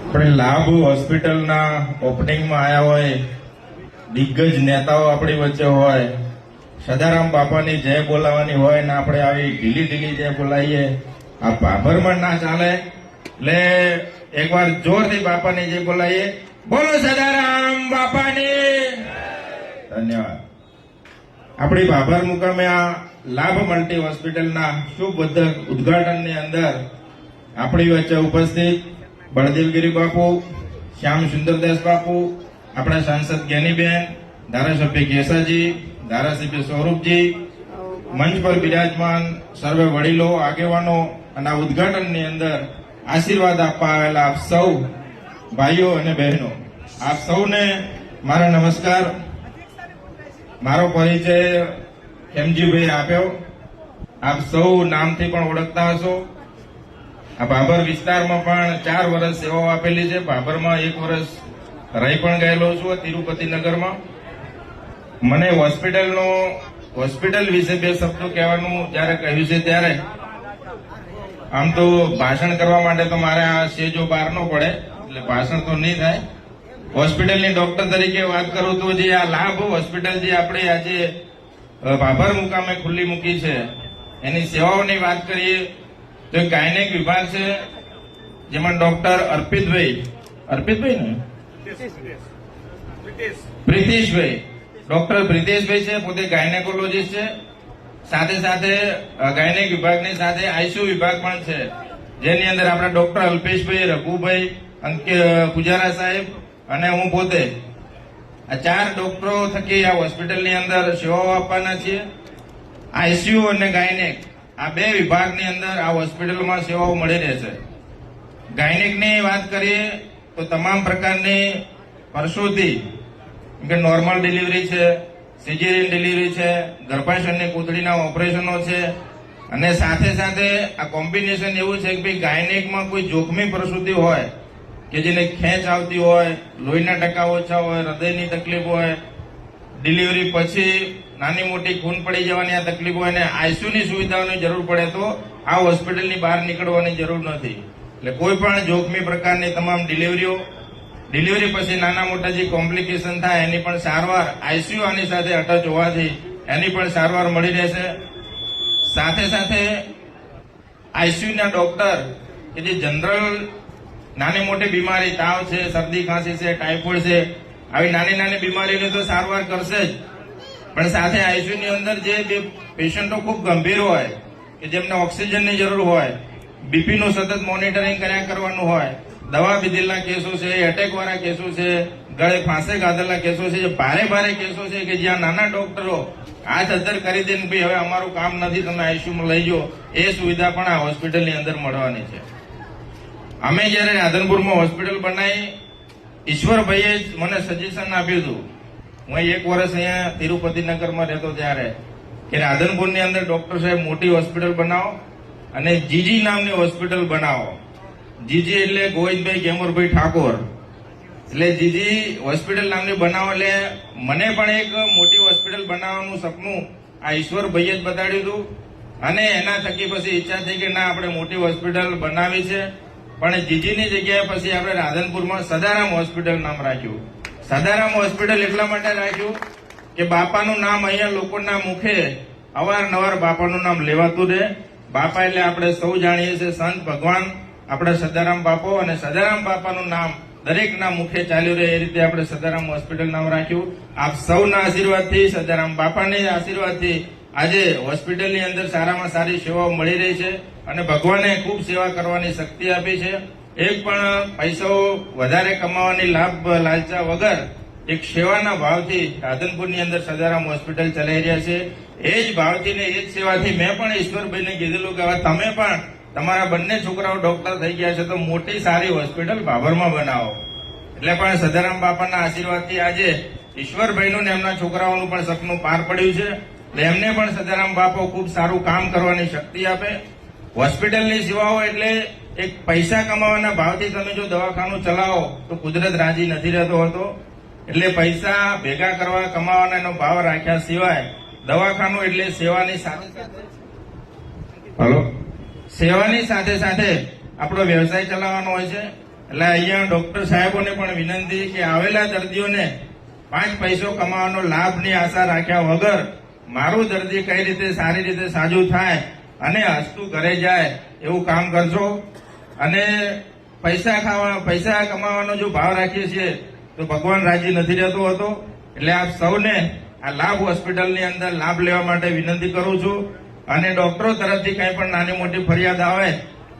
આપણે લાભ હોસ્પિટલના ઓપનિંગમાં આવ્યા હોય, દિગ્ગજ નેતાઓ આપણી વચ્ચે હોય, સદારામ બાપાની જય બોલાવાની હોય ને આપણે આવી ઢીલી જય બોલાવીએ, આ ભાભરમાં ના ચાલે. એટલે એકવાર જોરથી બાપાની જય બોલાવીએ. બોલો સદારામ બાપાની. ધન્યવાદ. આપણી ભાભર મુકામે આ લાભ મલ્ટી હોસ્પિટલના શુભ ઉદ્ઘાટનની અંદર આપણી વચ્ચે ઉપસ્થિત બળદેવગીરી બાપુ, શ્યામ સુંદરદાસ બાપુ, આપણા સાંસદ જ્ઞાનીબેન, ધારાસભ્ય કેસાજી, ધારાસભ્ય સૌરભજી, મંચ પર બિરાજમાન સર્વે વડીલો, આગેવાનો અને આ ઉદ્ઘાટનની અંદર આશીર્વાદ આપવા આવેલા આપ સૌ ભાઈઓ અને બહેનો, આપ સૌને મારા નમસ્કાર. મારો પરિચય ખેમજીભાઈ આપ્યો. આપ સૌ નામથી પણ ઓળખતા હશો. આ ભાભર વિસ્તારમાં પણ 4 વર્ષ સેવાઓ આપેલી છે. ભાભરમાં 1 વર્ષ રહી પણ ગયેલો છું તિરુપતિ નગરમાં. મને હોસ્પિટલ વિશે 2 શબ્દો કહેવાનું જયારે કહ્યું છે ત્યારે આમ તો ભાષણ કરવા માટે તો મારે આ સ્ટેજો બહાર ન પડે, એટલે ભાષણ તો નહીં થાય. હોસ્પિટલની ડોક્ટર તરીકે વાત કરું તો જે આ લાભ હોસ્પિટલ જે આપણે આજે ભાભર મુકામે ખુલ્લી મૂકી છે એની સેવાઓની વાત કરીએ તો ગાયનેક વિભાગ છે, જેમાં ડોક્ટર અર્પિતભાઈ ને પ્રિતેશભાઈ, ડોક્ટર પ્રિતેશભાઈ છે, પોતે ગાયનેકોલોજીસ્ટ છે. સાથે સાથે ગાયનેક વિભાગની સાથે આઈસીયુ વિભાગ પણ છે, જેની અંદર આપણા ડોક્ટર અલ્પેશભાઈ, રઘુભાઈ, પુજારા સાહેબ અને હું પોતે આ 4 ડોક્ટરો થકી આ હોસ્પિટલની અંદર સેવાઓ આપવાના છીએ. આઈસીયુ અને ગાયનેક આ 2 વિભાગની અંદર આ હોસ્પિટલમાં સેવાઓ મળી રહેશે. ગાયનેકની વાત કરીએ તો તમામ પ્રકારની પ્રસૂતિ, કે નોર્મલ ડિલિવરી છે, સિઝેરિયન ડિલિવરી છે, ગર્ભાશયની કોથળીના ઓપરેશનો છે, અને સાથે સાથે આ કોમ્બિનેશન એવું છે કે ભાઈ ગાયનેકમાં કોઈ જોખમી પ્રસૂતિ હોય કે જેને ખેંચ આવતી હોય, લોહીના ટકા ઓછા હોય, હૃદયની તકલીફ હોય, ડિલિવરી પછી નાની મોટી ખૂન પડી જવાની આ તકલીફ હોય અને આઈસીયુની સુવિધાઓની જરૂર પડે તો આ હોસ્પિટલની બહાર નીકળવાની જરૂર નથી. એટલે કોઈ પણ જોખમી પ્રકારની તમામ ડિલિવરી પછી નાના મોટા જે કોમ્પ્લિકેશન થાય એની પણ સારવાર આઈસીયુ આની સાથે અટચ હોવાથી એની પણ સારવાર મળી રહેશે. સાથે સાથે આઈસીયુના ડોક્ટર કે જે જનરલ નાની મોટી બીમારી, તાવ છે, શરદી ખાંસી છે, ટાઇફોઇડ છે, આવી નાની બીમારીની તો સારવાર કરશે જ, પણ સાથે આઈસીયુની અંદર જે 2 પેશન્ટો ખૂબ ગંભીર હોય કે જેમને ઓક્સિજનની જરૂર હોય, બીપીનું સતત મોનિટરિંગ કર્યા કરવાનું હોય, દવા પીધેલા કેસો છે, એટેક વાળા કેસો છે, ગળે ફાંસે ગાધેલા કેસો છે, જે ભારે કેસો છે કે જ્યાં નાના ડોક્ટરો હાથ અદ્ધર કરી દે ભાઈ હવે અમારું કામ નથી, તમે આઈસીયુમાં લઈ જાઓ, એ સુવિધા પણ આ હોસ્પિટલની અંદર મળવાની છે. અમે જયારે રાધનપુરમાં હોસ્પિટલ બનાવી, ઈશ્વરભાઈએ જ મને સજેશન આપ્યું હતું. હું 1 વર્ષ અહીંયા તિરુપતિ નગરમાં રહેતો ત્યારે કે રાધનપુરની અંદર ડોક્ટર સાહેબ મોટી હોસ્પિટલ બનાવો અને જીજી નામની હોસ્પિટલ બનાવો. જીજી એટલે ગોવિંદભાઈ ગેમરભાઈ ઠાકોર, એટલે જીજી હોસ્પિટલ નામની બનાવો. એટલે મને પણ એક મોટી હોસ્પિટલ બનાવવાનું સપનું આ ઈશ્વરભાઈએ જ બતાડ્યું હતું અને એના થકી પછી ઈચ્છા થઈ કે ના આપણે મોટી હોસ્પિટલ બનાવી છે, પણ જીજીની જગ્યાએ પછી આપણે રાધનપુરમાં સદારામ હોસ્પિટલ નામ રાખ્યું. સદારામ હોસ્પિટલ એટલા માટે રાખ્યું કે બાપાનું નામ અહીંયા લોકોના મુખે અવારનવાર બાપાનું નામ લેવાતું રહે. બાપા એટલે આપણે સૌ જાણીએ છીએ સંત ભગવાન આપણા સદારામ બાપો, અને સદારામ બાપાનું નામ દરેકના મુખે ચાલ્યું રહે એ રીતે આપણે સદારામ હોસ્પિટલ નામ રાખ્યું. આપ સૌના આશીર્વાદથી, સદારામ બાપાની આશીર્વાદથી આજે હોસ્પિટલની અંદર સારામાં સારી સેવાઓ મળી રહી છે અને ભગવાને ખૂબ સેવા કરવાની શક્તિ આપી છે. એક પણ પૈસો વધારે કમાવાની લાભ લાલચા વગર એક સેવાના ભાવથી રાધનપુરની અંદર સદારામ હોસ્પિટલ ચલાવી રહ્યા છે. એ જ ભાવથી ને એ જ સેવાથી મેં પણ ઈશ્વરભાઈને કીધેલું કે હવે તમે પણ તમારા બંને છોકરાઓ ડોક્ટર થઈ ગયા છે તો મોટી સારી હોસ્પિટલ ભાભરમાં બનાવો. એટલે પણ સદારામ બાપાના આશીર્વાદથી આજે ઈશ્વરભાઈનું ને એમના છોકરાઓનું પણ સપનું પાર પડ્યું છે. એમને પણ સદારામ બાપો ખૂબ સારું કામ કરવાની શક્તિ આપે. હોસ્પિટલની સેવાઓ એટલે એક પૈસા કમાવાના ભાવથી તમે જો દવાખાનું ચલાવો તો કુદરત રાજી નથી રહેતો હતો. એટલે પૈસા ભેગા કરવા કમાવાના એનો ભાવ રાખ્યા સિવાય દવાખાનું એટલે સેવાની સાથે સાથે આપણો વ્યવસાય ચલાવવાનો હોય છે. એટલે અહીંયા ડોક્ટર સાહેબોને પણ વિનંતી કે આવેલા દર્દીઓને 5 પૈસો કમાવાનો લાભની આશા રાખ્યા વગર મારું દર્દી કઈ રીતે સારી રીતે સાજું થાય અને હસતું ઘરે જાય એવું કામ કરજો. અને પૈસા કમાવાનો જો ભાવ રાખીએ છીએ તો ભગવાન રાજી નથી રહેતો હતો. એટલે આપ સૌને આ લાભ હોસ્પિટલની અંદર લાભ લેવા માટે વિનંતી કરું છું. અને ડોક્ટરો તરફથી કઈ પણ નાની મોટી ફરિયાદ આવે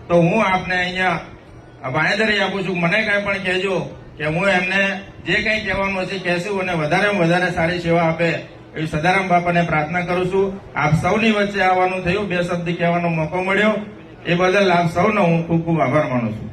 તો હું આપને અહીંયા બાંયધરી આપું છું. મને કઈ પણ કહેજો કે હું એમને જે કઈ કહેવાનું હશે કહેશું અને વધારેમાં વધારે સારી સેવા આપે એવી સદારામ બાપાને પ્રાર્થના કરું છું. આપ સૌની વચ્ચે આવવાનું થયું, 2 શબ્દ કહેવાનો મોકો મળ્યો એ બદલ આપ સૌનો હું ખૂબ ખૂબ આભાર માનું છું.